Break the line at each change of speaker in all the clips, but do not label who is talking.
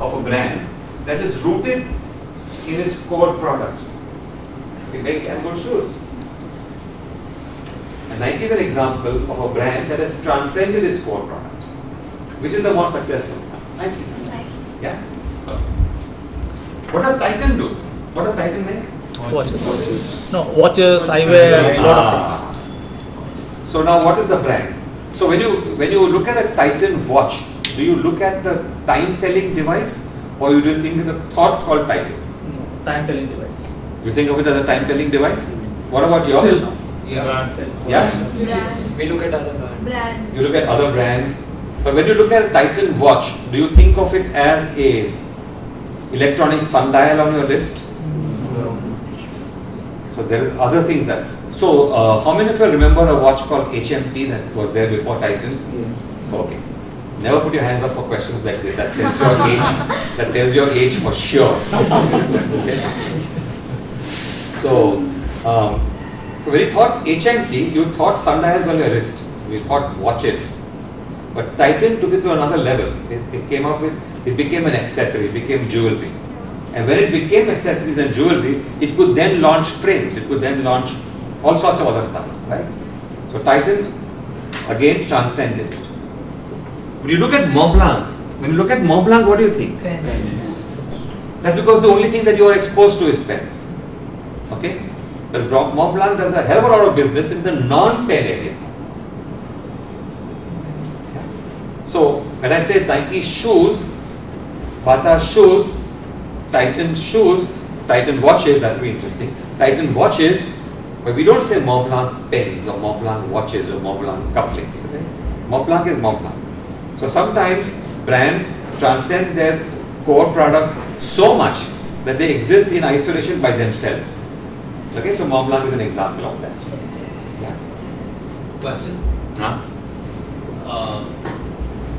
of a brand that is rooted in its core product. They make damn good shoes. And Nike is an example of a brand that has transcended its core product. Which is the more successful? Nike. Yeah? What does Titan do? What does Titan make?
Watches. No, watches, eyewear, a lot of things.
So now what is the brand? So when you look at a Titan watch, do you look at the time-telling device or do you think of the thought called Titan?
No, time-telling device.
You think of it as a time-telling device? What about your?
Still no.
Yeah?
Brand.
We look at other brands.
Brand.
You look at other brands. But when you look at a Titan watch, do you think of it as a electronic sundial on your wrist?
No.
So there is other things that. So how many of you remember a watch called HMT that was there before Titan?
Yeah.
Okay. Never put your hands up for questions like this. That tells your age. That tells your age for sure. Okay. So when you thought HMT, you thought sundials on your wrist. You thought watches. But Titan took it to another level. It came up with. It became an accessory. It became jewelry. And when it became accessories and jewelry, it could then launch frames. It could then launch all sorts of other stuff, right? So Titan again transcended it. When you look at Montblanc, what do you think?
Pens.
That's because the only thing that you are exposed to is pens. Okay? The Montblanc does a hell of a lot of business in the non-pen area. So when I say Nike shoes, Bata shoes, Titan shoes, Titan watches, that will be interesting. Titan watches, but we don't say Montblanc pens or Montblanc watches or Montblanc cufflinks. Okay? Montblanc is Montblanc. So sometimes brands transcend their core products so much that they exist in isolation by themselves. Okay, so Montblanc is an example of that. Yeah.
Question.
Huh?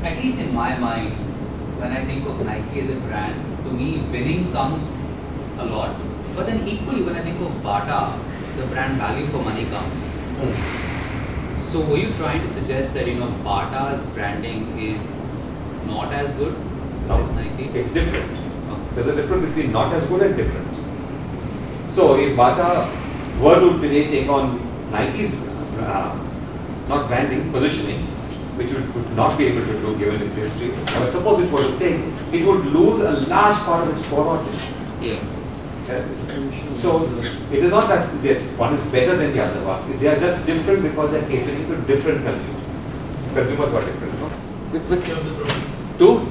At least in my mind, when I think of Nike as a brand, to me winning comes a lot. But then equally when I think of Bata, the brand value for money comes. So were you trying to suggest that Bata's branding is not as good as Nike?
It's different. There's a difference between not as good and different. So if Bata were to today take on Nike's not branding, positioning, which it would not be able to do given its history, but suppose it were to take, it would lose a large part of its core audience.
Yeah.
So it is not that one is better than the other one. They are just different because they are catering to different consumers. Consumers are different. No? Two?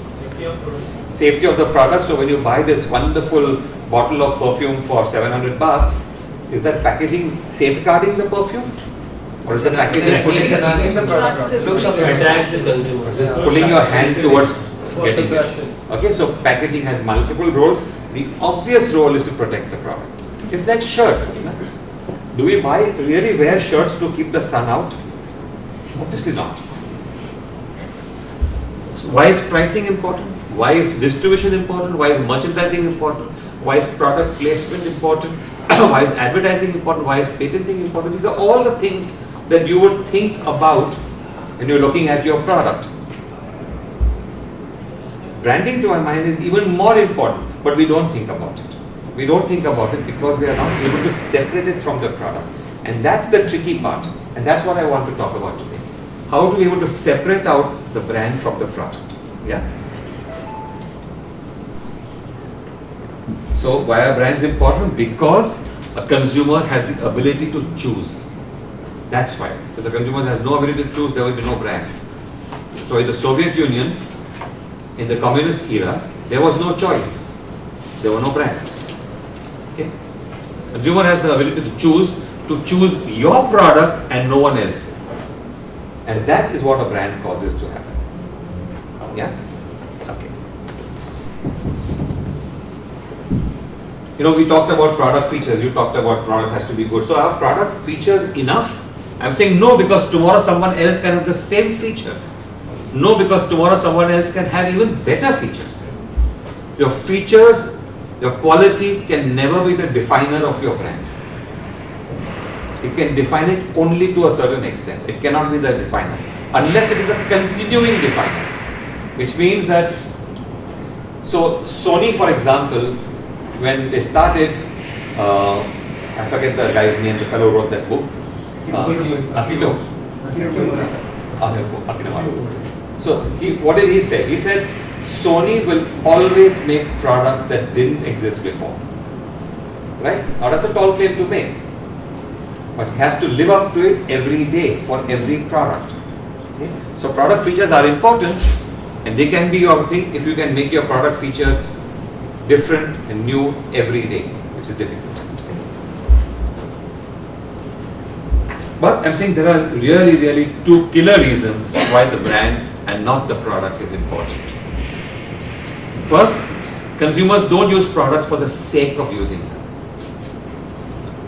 Safety of the product. So when you buy this wonderful bottle of perfume for $700, is that packaging safeguarding the perfume? Or is the packaging
It's enhancing the product. Looks of the
pulling your hand towards getting it? Okay, so packaging has multiple roles. The obvious role is to protect the product. It's like shirts. Do we really wear shirts to keep the sun out? Obviously not. So why is pricing important? Why is distribution important? Why is merchandising important? Why is product placement important? Why is advertising important? Why is patenting important? These are all the things that you would think about when you're looking at your product. Branding, to my mind, is even more important, but we don't think about it. We don't think about it because we are not able to separate it from the product. And that's the tricky part. And that's what I want to talk about today. How to be able to separate out the brand from the product. Yeah? So why are brands important? Because a consumer has the ability to choose. That's why. If the consumer has no ability to choose, there will be no brands. So in the Soviet Union, in the communist era, there was no choice. There were no brands. Okay? Consumer has the ability to choose your product and no one else's. And that is what a brand causes to happen. Yeah? Okay. We talked about product features. You talked about product has to be good. So are product features enough? I'm saying no, because tomorrow someone else can have the same features. No, because tomorrow someone else can have even better features. Your features, your quality can never be the definer of your brand. It can define it only to a certain extent. It cannot be the definer. Unless it is a continuing definer. Which means that, So Sony, for example, when they started, I forget the guy's name, the fellow who wrote that book. Akito. Akito. So what did he say? He said Sony will always make products that didn't exist before. Right? Now that's a tall claim to make. But he has to live up to it every day for every product. Okay? So product features are important, and they can be your thing if you can make your product features different and new every day, which is difficult. But I'm saying there are really two killer reasons why the brand and not the product is important. First, consumers don't use products for the sake of using them.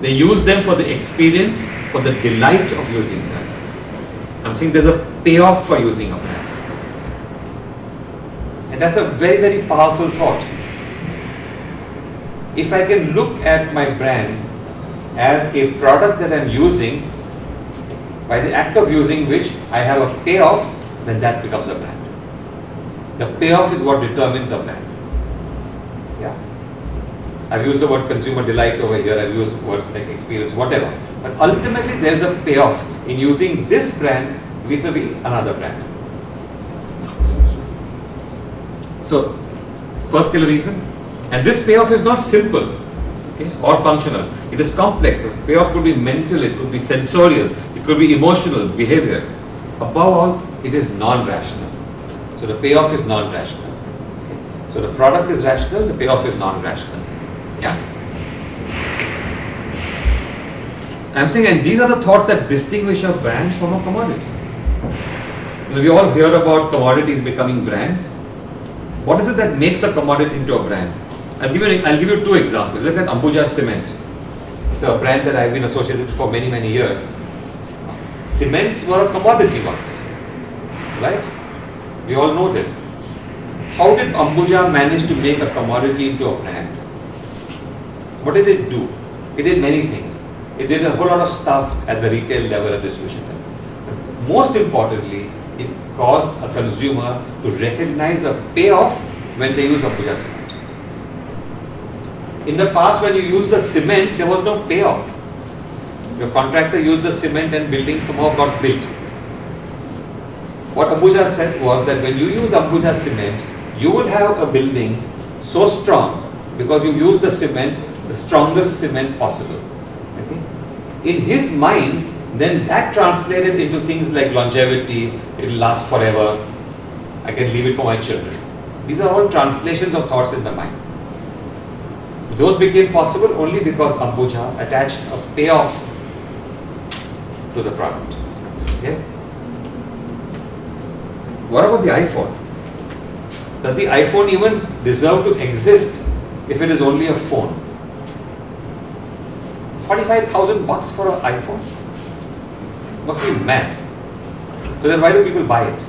They use them for the experience, for the delight of using them. I'm saying there's a payoff for using a brand. And that's a very powerful thought. If I can look at my brand as a product that I'm using, by the act of using which I have a payoff, then that becomes a brand. The payoff is what determines a brand. Yeah. I've used the word consumer delight over here, I've used words like experience, whatever. But ultimately there's a payoff in using this brand vis-a-vis another brand. So, first killer reason. And this payoff is not simple, okay, or functional. It is complex. The payoff could be mental, it could be sensorial, it could be emotional, behavior. Above all, it is non-rational. So the payoff is non-rational. Okay. So the product is rational, the payoff is non-rational. Yeah. I'm saying, and these are the thoughts that distinguish a brand from a commodity. You know, we all hear about commodities becoming brands. What is it that makes a commodity into a brand? I'll give you two examples. Look at Ambuja Cement. It's a brand that I've been associated with for many years. Cements were a commodity once, right? We all know this. How did Ambuja manage to make a commodity into a brand? What did it do? It did many things. It did a whole lot of stuff at the retail level and distribution level. But most importantly, it caused a consumer to recognize a payoff when they use Ambuja Cement. In the past, when you used the cement, there was no payoff. Your contractor used the cement and building somehow got built. What Ambuja said was that when you use Ambuja Cement, you will have a building so strong because you use the cement, the strongest cement possible. Okay? In his mind, then that translated into things like longevity, it will last forever, I can leave it for my children. These are all translations of thoughts in the mind. Those became possible only because Ambuja attached a payoff to the product. Okay? What about the iPhone? Does the iPhone even deserve to exist if it is only a phone? 45,000 bucks for an iPhone? Must be mad. So then why do people buy it?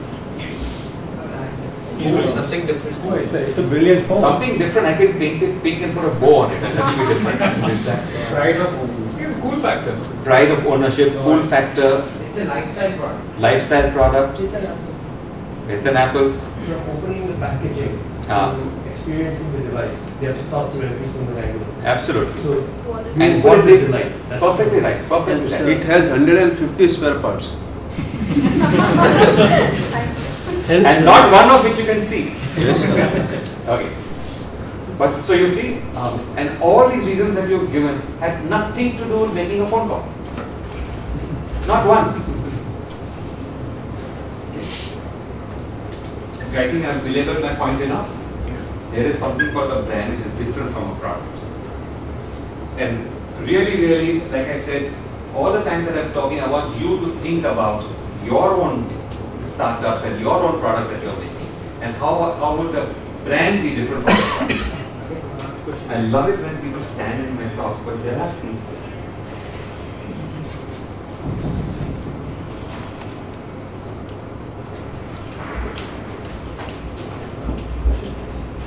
Something different.
No, it's a brilliant phone.
Something different, I can paint it pink and put a bow on it and that will be different. Is that
Pride of ownership.
It's a cool factor.
pride of ownership, cool factor,
It's a lifestyle product.
lifestyle product?
It's an apple.
It's an Apple.
So opening the packaging, experiencing the device, they have to talk to every single angle.
Absolutely.
So
Quality.
And
what
what
they
did
like?
perfectly right, perfectly right.
It has 150 spare parts.
And not one of which you can see.
Yes, sir.
Okay. But so you see, and all these reasons that you've given had nothing to do with making a phone call. Not one. Okay, I think I've belabored my point enough. There is something called a brand which is different from a product. And really, like I said, all the time that I'm talking, I want you to think about your own startups and your own products that you're making. And how would the brand be different from the product? I love it when people stand in my talks, but there are seats there.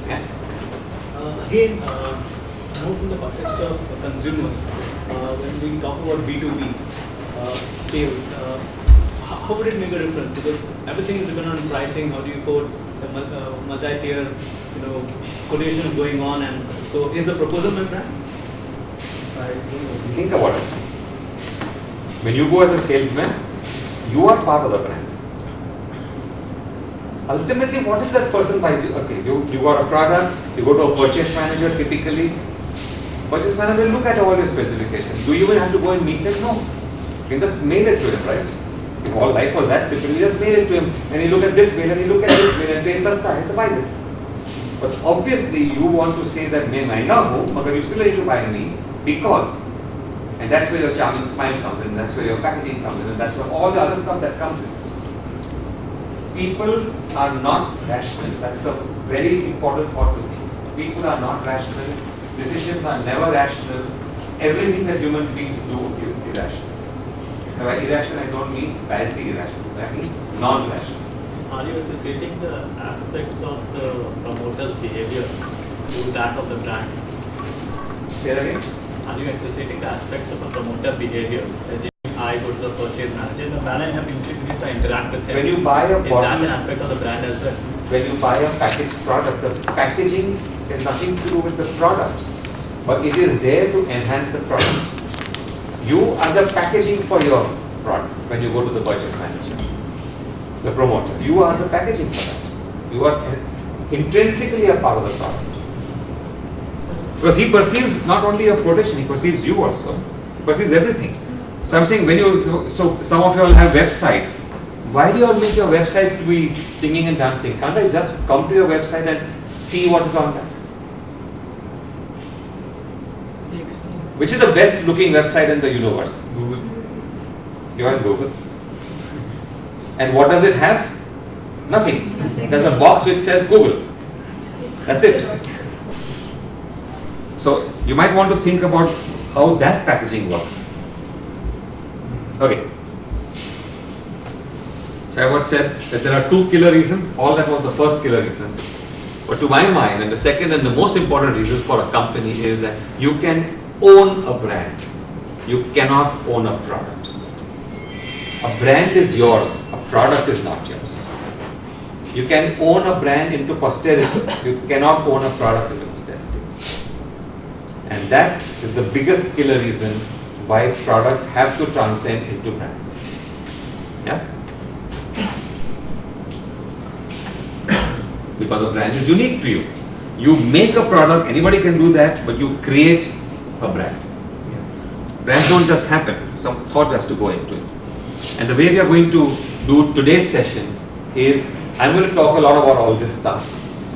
Yeah.
Again, more from the context of consumers, when we talk about B2B sales, how would it make a difference? Because everything is dependent on pricing. How do you quote the multi-tier, quotations going on, and so is the proposal my brand?
Think about it. When you go as a salesman, you are part of the brand. Ultimately, what is that person buys? Okay, you got a product, you go to a purchase manager typically. Purchase manager will look at all your specifications. Do you even have to go and meet him? No. You can just mail it to him, right? If all life was that simple, you just mail it to him and you look at this mail and you look at this mail and say, Sasta, I have to buy this. But obviously, you want to say that, मैं महंगा हूँ, मगर you still need to buy me because, and that's where your charming smile comes in, that's where your packaging comes in, and that's where all the other stuff that comes in. People are not rational. That's the very important thought to me. People are not rational. Decisions are never rational. Everything that human beings do is irrational. And by irrational, I don't mean badly irrational. I mean non-rational.
Are you associating the aspects of the promoter's behavior to that of the brand?
Say that again?
Are you associating the aspects of a promoter behavior? As I go to the purchase manager, the brand I have introduced, I interact with him.
When you buy a
is
bottle,
that an aspect of the brand as well?
when you buy a packaged product, the packaging has nothing to do with the product, but it is there to enhance the product. You are the packaging for your product when you go to the purchase manager, the promoter. You are the packaging for that. You are intrinsically a part of the product. Because he perceives not only your quotation, he perceives you also. He perceives everything. So I'm saying so some of you all have websites. Why do you all make your websites to be singing and dancing? Can't I just come to your website and see what is on that? Which is the best looking website in the universe? Google. You are in Google. And what does it have? Nothing. There's a box which says Google. That's it. So you might want to think about how that packaging works. Okay. So I once said that there are two killer reasons. All that was the first killer reason. But to my mind, and the second and the most important reason for a company is that you can own a brand. You cannot own a product. A brand is yours. A product is not yours. You can own a brand into posterity. You cannot own a product into posterity. And that is the biggest killer reason why products have to transcend into brands. Yeah? Because a brand is unique to you. You make a product, anybody can do that, but you create a brand. Brands don't just happen. Some thought has to go into it. And the way we are going to do today's session is, I'm going to talk a lot about all this stuff.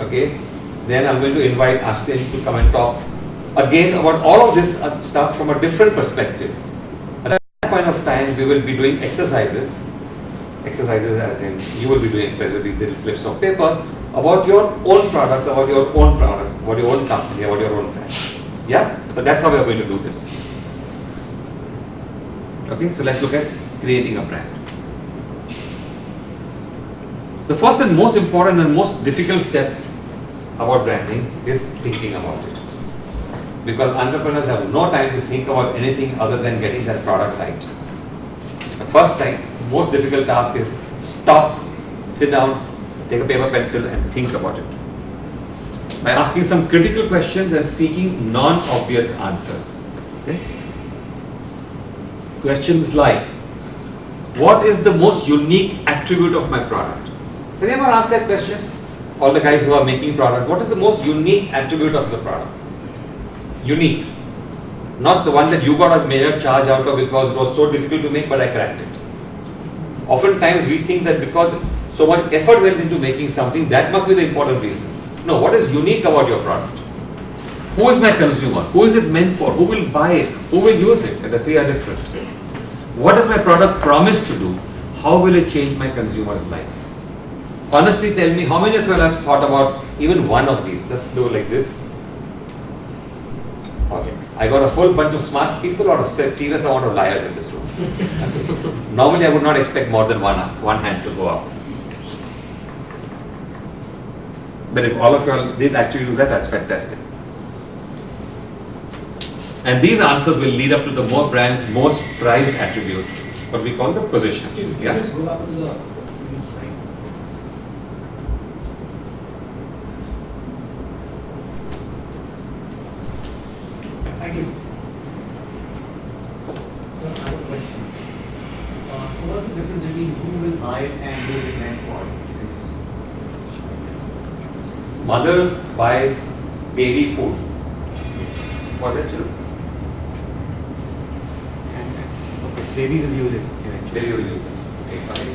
Okay? Then I'm going to invite Ashton to come and talk again about all of this stuff from a different perspective. At that point of time, we will be doing exercises. Exercises as in, you will be doing exercises with these little slips of paper about your own products, about your own company, about your own brand. Yeah? So that's how we are going to do this. Okay, so let's look at creating a brand. The first and most important and most difficult step about branding is thinking about it. Because entrepreneurs have no time to think about anything other than getting that product right. The first time, most difficult task is stop, sit down, take a paper pencil and think about it. By asking some critical questions and seeking non-obvious answers. Okay? Questions like, what is the most unique attribute of my product? Have you ever asked that question? All the guys who are making product, what is the most unique attribute of the product? Unique. Not the one that you got a major charge out of because it was so difficult to make, but I cracked it. Oftentimes we think that because so much effort went into making something, that must be the important reason. No, what is unique about your product? Who is my consumer? Who is it meant for? Who will buy it? Who will use it? And the three are different. What does my product promise to do? How will it change my consumer's life? Honestly, tell me, how many of you have thought about even one of these? Just do like this. Okay. I got a whole bunch of smart people or a serious amount of liars in this room. Okay. Normally, I would not expect more than one hand to go up. But if all of you all did actually do that, that's fantastic. And these answers will lead up to the brand's most prized attribute, what we call the position. Yeah.
Just go back to the previous slide. Thank you. So I have a question. So what's the difference between who will buy it and who is it meant for?
Mothers buy baby food for their children.
Okay, baby will use it eventually.
They will use it. It's fine.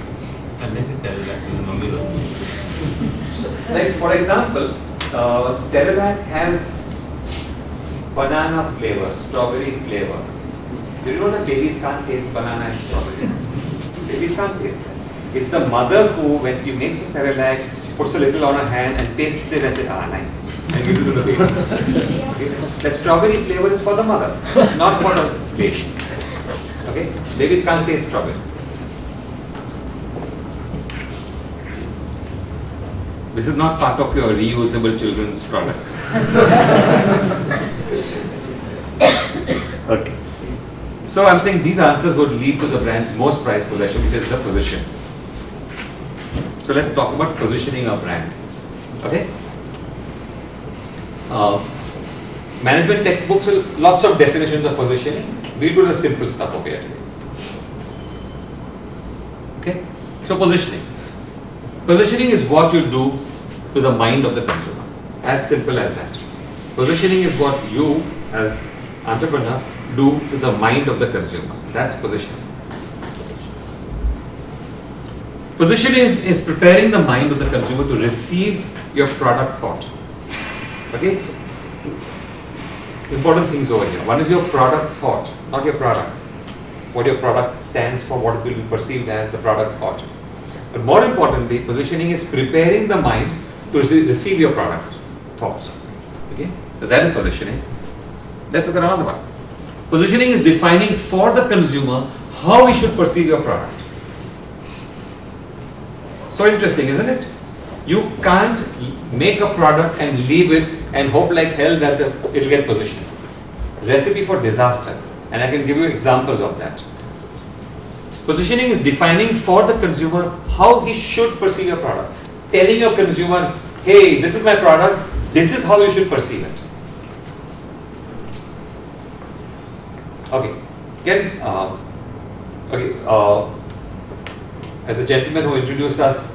Unless you sell that to the mummy also.
Like for example, Cerelac has banana flavor, strawberry flavor. Do you know that babies can't taste banana and strawberry? Babies can't taste that. It's the mother who, when she makes the Cerelac, puts a little on her hand and tastes it and says, ah, nice, and gives it to the baby. Okay? That strawberry flavor is for the mother, not for the baby. Okay? Babies can't taste strawberry. This is not part of your reusable children's products. Okay. So I'm saying these answers would lead to the brand's most prized possession, which is the position. So let's talk about positioning a brand. Okay. Management textbooks will lots of definitions of positioning. We'll do the simple stuff over here today. Okay. So positioning. Positioning is what you do to the mind of the consumer. As simple as that. Positioning is what you as entrepreneur do to the mind of the consumer. That's positioning. Positioning is preparing the mind of the consumer to receive your product thought. Okay? So, important things over here. One is your product thought, not your product. What your product stands for, what it will be perceived as, the product thought. But more importantly, positioning is preparing the mind to receive your product thoughts. Okay? So that is positioning. Let's look at another one. Positioning is defining for the consumer how he should perceive your product. So interesting, isn't it? You can't make a product and leave it and hope like hell that it will get positioned. Recipe for disaster. And I can give you examples of that. Positioning is defining for the consumer how he should perceive your product. Telling your consumer, hey, this is my product, this is how you should perceive it. Okay. As the gentleman who introduced us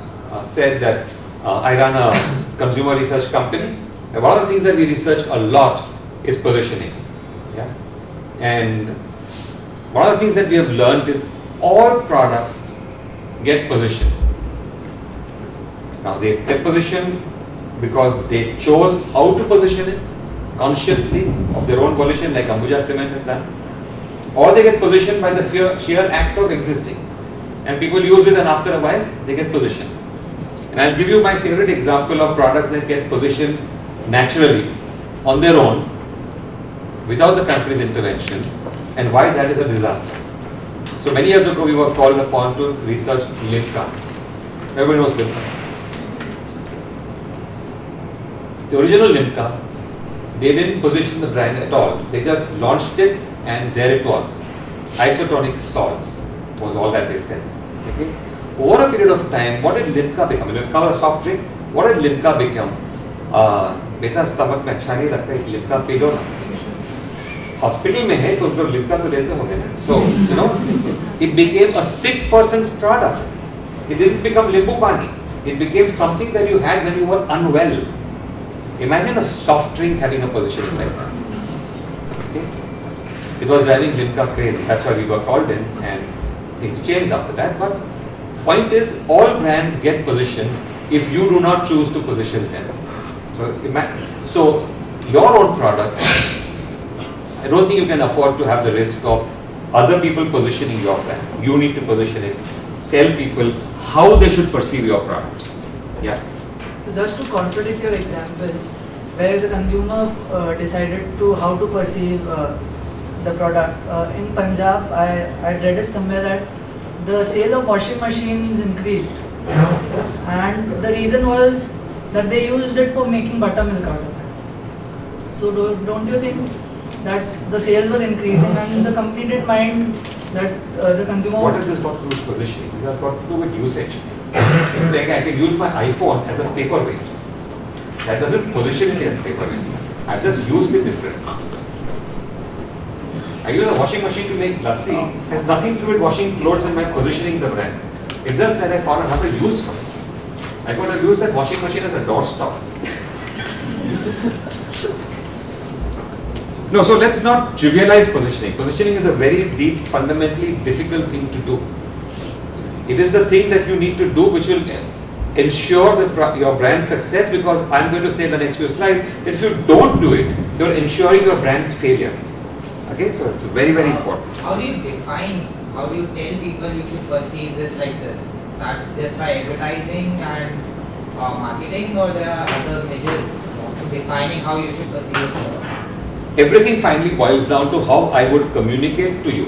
said that I run a consumer research company. And one of the things that we research a lot is positioning. Yeah? And one of the things that we have learned is all products get positioned. Now they get positioned because they chose how to position it consciously of their own volition, like Ambuja Cement has done. Or they get positioned by the sheer act of existing. And people use it and after a while they get positioned. And I'll give you my favorite example of products that get positioned naturally on their own without the company's intervention and why that is a disaster. So many years ago we were called upon to research Limca. Everyone knows Limca. The original Limca, they didn't position the brand at all. They just launched it and there it was. Isotonic salts was all that they said. Okay? Over a period of time, what did Limca become? Limca was a soft drink. What did Limca become? Beta stomach में अच्छा नहीं लगता है Limca P low ना. Hospital में है तो उनको Limca तो देते होंगे ना. So you know, it became a sick person's product. It didn't become Limbu Pani. It became something that you had when you were unwell. Imagine a soft drink having a positioning like that. Okay? It was driving Limca crazy. That's why we were called in, and things changed after that. But point is, all brands get positioned if you do not choose to position them. So your own product, I don't think you can afford to have the risk of other people positioning your brand. You need to position it. Tell people how they should perceive your product. Yeah.
So just to contradict your example, where the consumer decided to how to perceive the product. In Punjab, I read it somewhere that the sale of washing machines increased, and the reason was that they used it for making buttermilk out of it. So don't you think that the sales were increasing and the company didn't mind that the consumer.
What has this got to do with positioning? This has got to do with usage. It's like I can use my iPhone as a paperweight. That doesn't position it as paperweight. I've just used it different. I use a washing machine to make lassi. It has nothing to do with washing clothes and my positioning the brand. It's just that I found another use for it. I could have used that washing machine as a doorstop. No, so let's not trivialize positioning. Positioning is a very deep, fundamentally difficult thing to do. It is the thing that you need to do which will ensure your brand's success, because I'm going to say in the next few slides that if you don't do it, you're ensuring your brand's failure. Okay, so it's very, very important.
How do you define, how do you tell people you should perceive this like this? That's just by advertising and marketing, or there are other measures defining how you should perceive it?
Everything finally boils down to how I would communicate to you.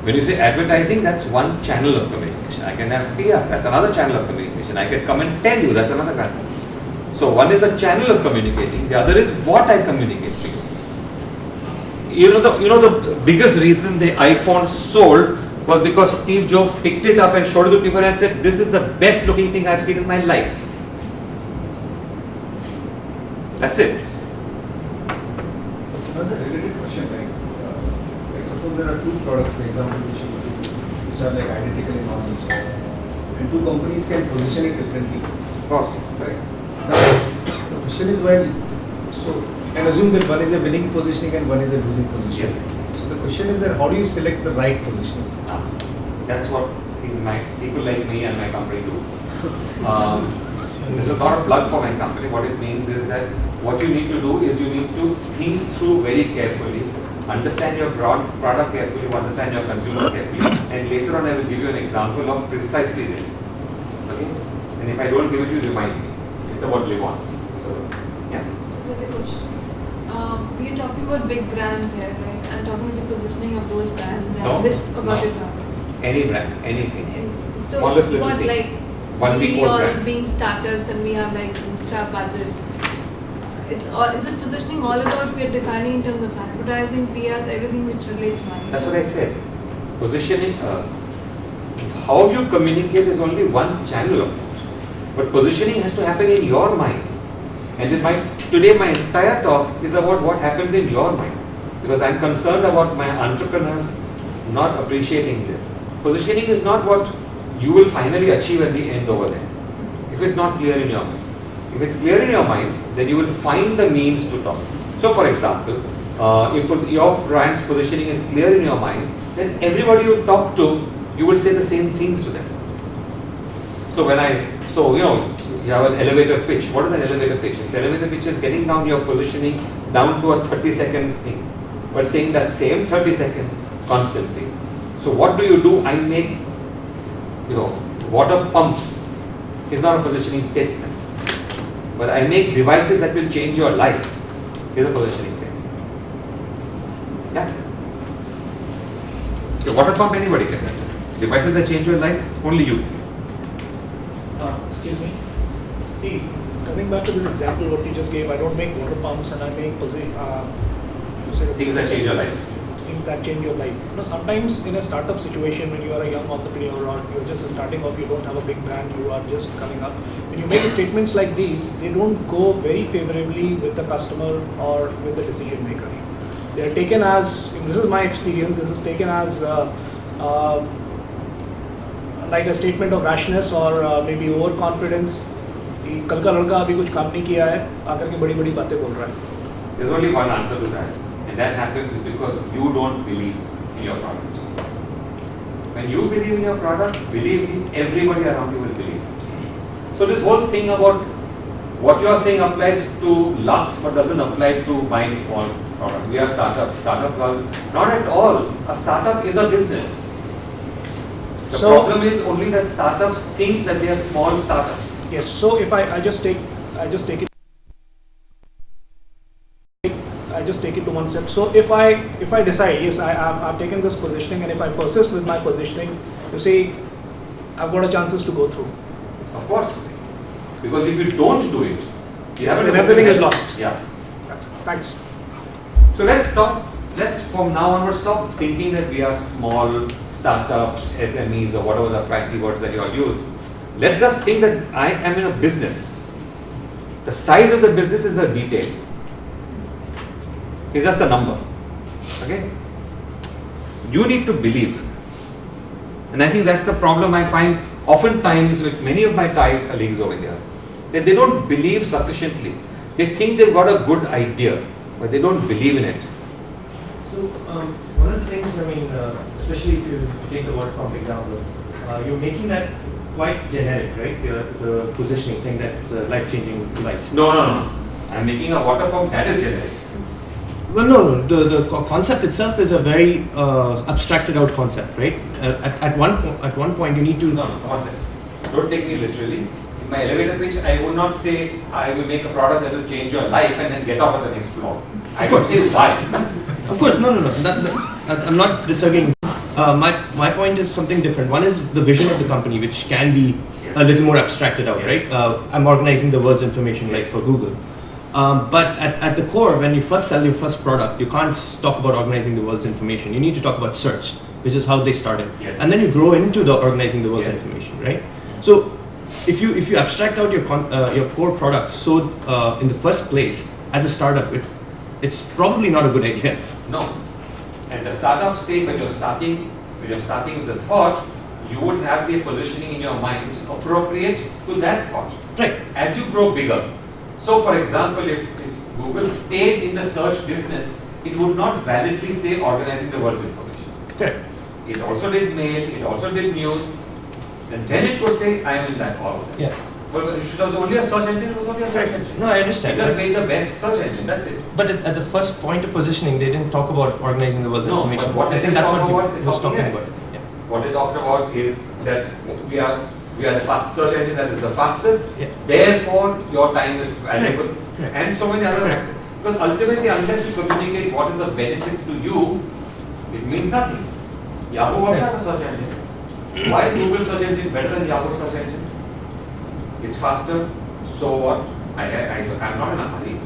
When you say advertising, that's one channel of communication. I can have PR, that's another channel of communication. I can come and tell you, that's another channel. So one is a channel of communicating, the other is what I communicate to you. You know the biggest reason the iPhone sold was because Steve Jobs picked it up and showed it to people and said, this is the best looking thing I've seen in my life. That's it.
Another related question, like suppose there are two products, for example, which are like identical in all each other, and two companies can position it differently.
Of course.
Right. Now, the question is, well, so, and assume that one is a winning positioning and one is a losing position.
Yes.
So the question is that how do you select the right positioning?
That's what people like me and my company do. This is not a plug for my company. What it means is that what you need to do is you need to think through very carefully, understand your product carefully, understand your consumer carefully, and later on I will give you an example of precisely this. Okay? And if I don't give it to you, remind me. It's about live on. So, yeah.
There's a question. We are talking about big brands here, right? I'm talking about the positioning of those brands and
No,
about
no.
the brand.
Any brand, anything.
And so
Smallest
you
little
want
thing.
like
One big
we
old
all
brand.
being startups and we have like bootstrap budgets. Is it positioning all about we are defining in terms of advertising, PRs, everything which relates money?
That's what I said. Positioning, how you communicate is only one channel of it. But positioning has to happen in your mind. And today my entire talk is about what happens in your mind. Because I'm concerned about my entrepreneurs not appreciating this. Positioning is not what you will finally achieve at the end over there. If it's not clear in your mind. If it's clear in your mind, then you will find the means to talk. So for example, if your brand's positioning is clear in your mind, then everybody you talk to, you will say the same things to them. So you have an elevator pitch. What is an elevator pitch? If the elevator pitch is getting down your positioning down to a 30-second thing, but saying that same 30-second constantly. So what do? I make, water pumps is not a positioning statement. But I make devices that will change your life is a positioning statement. Yeah. So water pump, anybody can do. Devices that change your life, only you.
Excuse me. See, coming back to this example what you just gave, I don't make water pumps and I make
things that change your life.
Things that change your life. Sometimes in a startup situation when you are a young entrepreneur or you're just starting off, you don't have a big brand, you are just coming up. When you make statements like these, they don't go very favorably with the customer or with the decision maker. They are taken as, this is my experience, this is taken as like a statement of rashness or maybe overconfidence. कि कल का लड़का अभी कुछ काम नहीं किया है आकर के बड़ी-बड़ी बातें बोल रहा है.
There's only one answer to that, and that happens because you don't believe in your product. When you believe in your product, believe me, everybody around you will believe it. So this whole thing about what you are saying applies to Lux but doesn't apply to my small product. We are startups. Not at all. A startup is a business. The problem is only that startups think that they are small startups.
Yes. So if I just take it to one step. So if I decide, yes, I've taken this positioning, and if I persist with my positioning, you see, I've got a chances to go through.
Of course, because if you don't do it,
then everything is lost.
Yeah.
Thanks.
So let's talk let's from now onward stop thinking that we are small startups, SMEs, or whatever the fancy words that you all use. Let's just think that I am in a business. The size of the business is a detail. It's just a number. Okay? You need to believe. And I think that's the problem I find oftentimes with many of my Thai colleagues over here. That they don't believe sufficiently. They think they've got a good idea, but they don't believe in it.
So, one of the things, I mean, especially if you take the Waterpump example, you're making that quite generic, right? The positioning, saying that it's a life-changing device.
No. I'm making a water pump that is generic.
Well, no. The concept itself is a very abstracted out concept, right? At one point, you need to.
No, one second. Don't take me literally. In my elevator pitch, I would not say I will make a product that will change your life and then get off at the next floor. I would say why.
Of course, no. I'm not disagreeing. My point is something different. One is the vision of the company, which can be a little more abstracted out, right? I'm organizing the world's information, like for Google. But at the core, when you first sell your first product, you can't talk about organizing the world's information. You need to talk about search, which is how they started.
Yes.
And then you grow into the organizing the world's information, right? So if you abstract out your core products so in the first place as a startup, it's probably not a good idea.
No. At the startup stage, when you're starting with the thought, you would have the positioning in your mind which is appropriate to that thought.
Right.
As you grow bigger. So for example, if Google stayed in the search business, it would not validly say organizing the world's information.
Correct.
It also did mail, it also did news, and then it could say, I am in that all of that.
Yeah.
But if it was only a search engine, it was only a search engine.
No, I understand.
It just made the best search engine, that's it.
But at the first point of positioning, they didn't talk about organizing the world's information.
But what
I
they
think that's
talk
what
about
he
is
was
something
talking
else.
about. Yeah.
What they talked about is that we are the fast search engine that is the fastest.
Yeah.
Therefore, your time is valuable,
Correct.
and so many other factors. Because ultimately, unless you communicate what is the benefit to you, it means nothing. Yahoo also has a search engine. Why is Google search engine better than Yahoo search engine? It's faster. So what? I'm not in a hurry.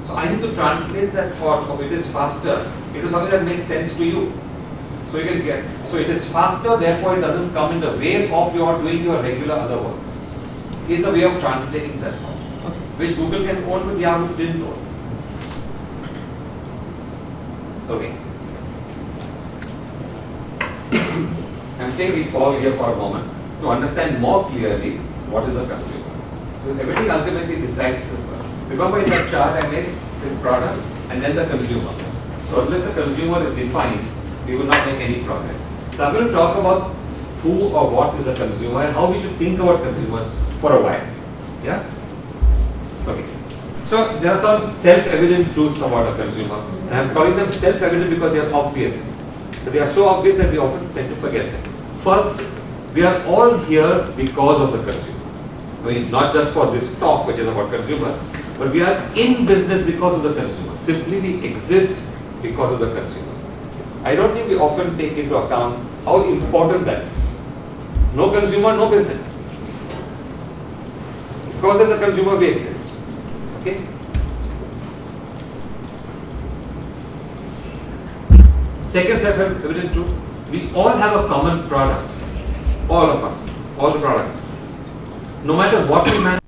So I need to translate that thought of it is faster into something that makes sense to you. So you can get, so it is faster, therefore it doesn't come in the way of your doing your regular other work. Is a way of translating that thought, which Google can own but Yahoo didn't own. Okay. I'm saying we pause here for a moment to understand more clearly what is a consumer. So everything ultimately decides. Remember in that chart I made, it's product and then the consumer. So unless the consumer is defined, we will not make any progress. So I'm going to talk about who or what is a consumer and how we should think about consumers for a while. Yeah? Okay. So there are some self-evident truths about a consumer. And I'm calling them self-evident because they are obvious. But they are so obvious that we often tend to forget them. First, we are all here because of the consumer. I mean, not just for this talk, which is about consumers, but we are in business because of the consumer. Simply we exist because of the consumer. I don't think we often take into account how important that is. No consumer, no business. Because as a consumer, we exist. Okay? Second self-evident truth, we all have a common product. All of us, all the products. No matter what we manage.